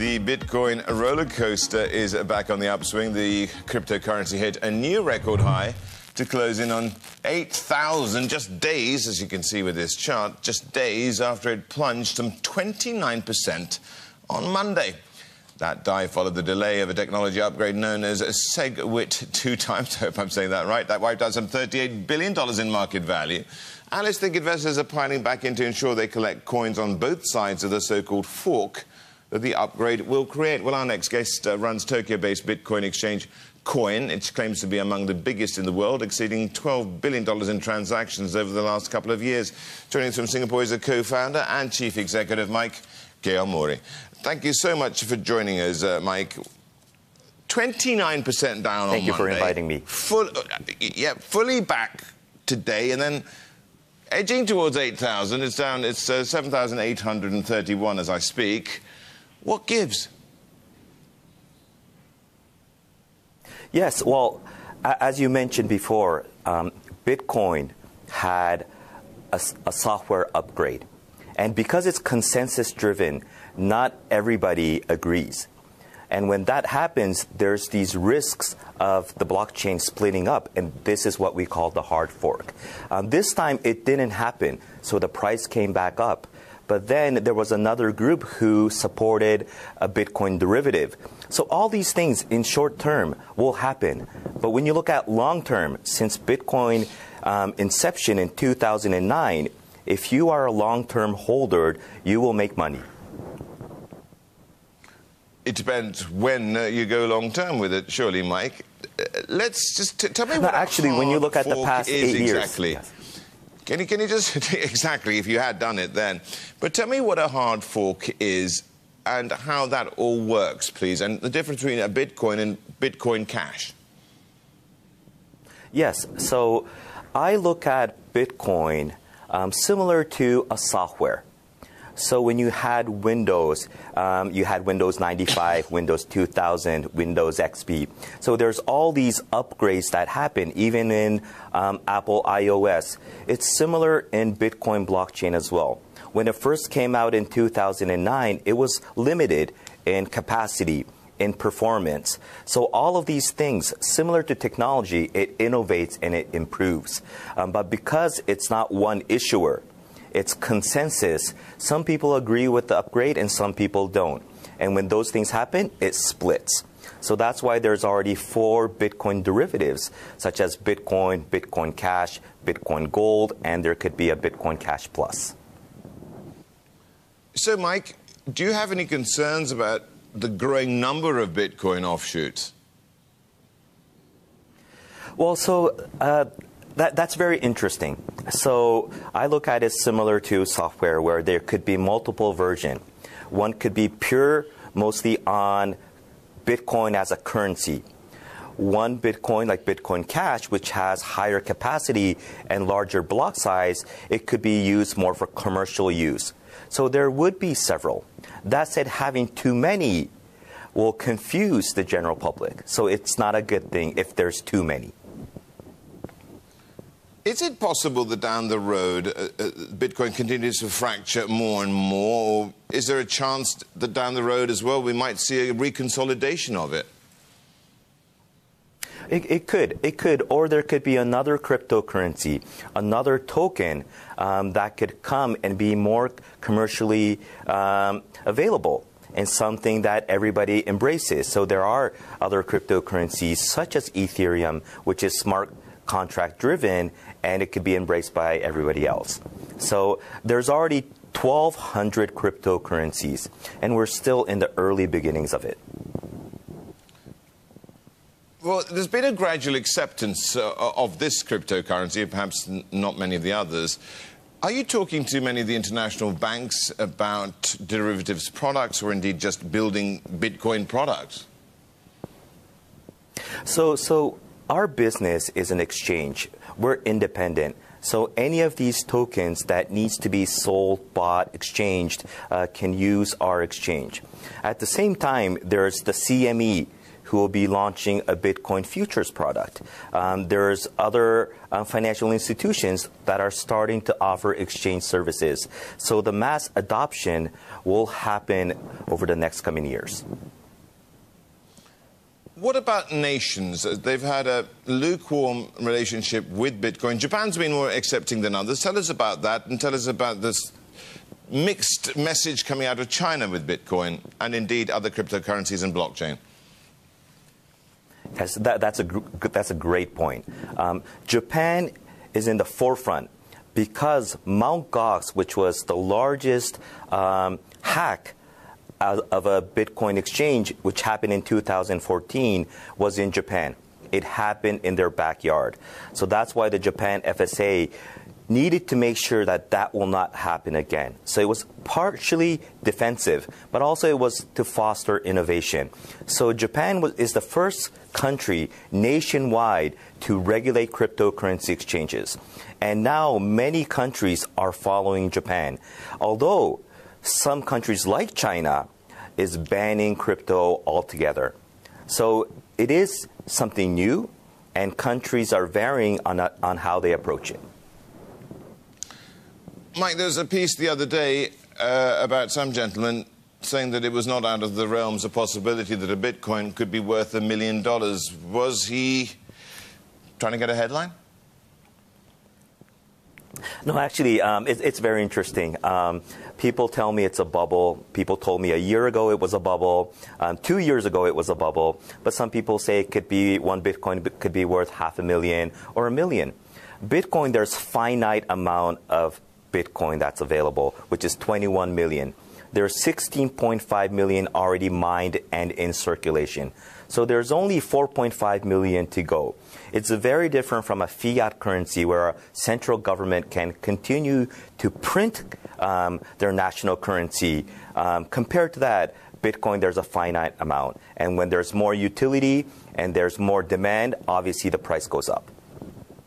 The Bitcoin roller coaster is back on the upswing. The cryptocurrency hit a new record high to close in on 8,000 just days, as you can see with this chart, just days after it plunged some 29% on Monday. That dive followed the delay of a technology upgrade known as SegWit 2 times. I hope I'm saying that right. That wiped out some $38 billion in market value. Analysts think investors are piling back in to ensure they collect coins on both sides of the so-called fork that the upgrade will create. Well, our next guest runs Tokyo-based Bitcoin exchange Quoine. It claims to be among the biggest in the world, exceeding $12 billion in transactions over the last couple of years. Joining us from Singapore is a co-founder and chief executive, Mike Mori. Thank you so much for joining us, Mike. 29% down on Monday. Thank you for inviting me. Fully back today, and then edging towards 8,000. It's down. It's 7,831 as I speak. What gives? Yes, well, as you mentioned before, Bitcoin had a software upgrade. And because it's consensus-driven, not everybody agrees. And when that happens, there's these risks of the blockchain splitting up, and this is what we call the hard fork. This time, it didn't happen, so the price came back up. But then there was another group who supported a Bitcoin derivative. So all these things in short term will happen. But when you look at long term, since Bitcoin inception in 2009, if you are a long-term holder, you will make money. It depends when you go long-term with it, surely, Mike. Let's just tell me what actually, when you look at the past 8 years. Exactly. Yes. Can you just, exactly, if you had done it then. But tell me what a hard fork is and how that all works, please, and the difference between a Bitcoin and Bitcoin Cash. Yes, so I look at Bitcoin similar to a software. So when you had Windows 95, Windows 2000, Windows XP. So there's all these upgrades that happen, even in Apple iOS. It's similar in Bitcoin blockchain as well. When it first came out in 2009, it was limited in capacity, in performance. So all of these things, similar to technology, it innovates and it improves. But because it's not one issuer, it's consensus. Some people agree with the upgrade and some people don't. And when those things happen, it splits. So that's why there's already 4 Bitcoin derivatives, such as Bitcoin, Bitcoin Cash, Bitcoin Gold, and there could be a Bitcoin Cash Plus. So, Mike, do you have any concerns about the growing number of Bitcoin offshoots? Well, so that's very interesting. So I look at it similar to software where there could be multiple versions. One could be pure, mostly on Bitcoin as a currency. One Bitcoin, like Bitcoin Cash, which has higher capacity and larger block size, it could be used more for commercial use. So there would be several. That said, having too many will confuse the general public. So it's not a good thing if there's too many. Is it possible that down the road Bitcoin continues to fracture more and more, or is there a chance that down the road as well we might see a reconsolidation of it? It could, or there could be another cryptocurrency, another token that could come and be more commercially available and something that everybody embraces. So there are other cryptocurrencies such as Ethereum, which is smart contract driven, and it could be embraced by everybody else. So there's already 1,200 cryptocurrencies, and we're still in the early beginnings of it. Well, there's been a gradual acceptance of this cryptocurrency, perhaps not many of the others. Are you talking to many of the international banks about derivatives products or indeed just building Bitcoin products? So our business is an exchange. We're independent. So any of these tokens that needs to be sold, bought, exchanged can use our exchange. At the same time, there's the CME, who will be launching a Bitcoin futures product. There's other financial institutions that are starting to offer exchange services. So the mass adoption will happen over the next coming years. What about nations? They've had a lukewarm relationship with Bitcoin. Japan's been more accepting than others. Tell us about that, and tell us about this mixed message coming out of China with Bitcoin and indeed other cryptocurrencies and blockchain. That's a great point. Japan is in the forefront because Mt. Gox, which was the largest hack of a Bitcoin exchange, which happened in 2014, was in Japan. It happened in their backyard. So that's why the Japan FSA needed to make sure that that will not happen again. So it was partially defensive, but also it was to foster innovation. So Japan is the first country nationwide to regulate cryptocurrency exchanges. And now many countries are following Japan. Although some countries like China is banning crypto altogether. So it is something new, and countries are varying on how they approach it. Mike, there was a piece the other day about some gentleman saying that it was not out of the realms of possibility that a Bitcoin could be worth $1 million. Was he trying to get a headline? No, actually, it's very interesting. People tell me it's a bubble. People told me a year ago it was a bubble. 2 years ago it was a bubble. But some people say it could be one Bitcoin could be worth $500,000 or $1 million. Bitcoin, there's finite amount of Bitcoin that's available, which is 21 million. There's 16.5 million already mined and in circulation. So there's only 4.5 million to go. It's very different from a fiat currency where a central government can continue to print their national currency. Compared to that, Bitcoin, there's a finite amount. And when there's more utility and there's more demand, obviously the price goes up.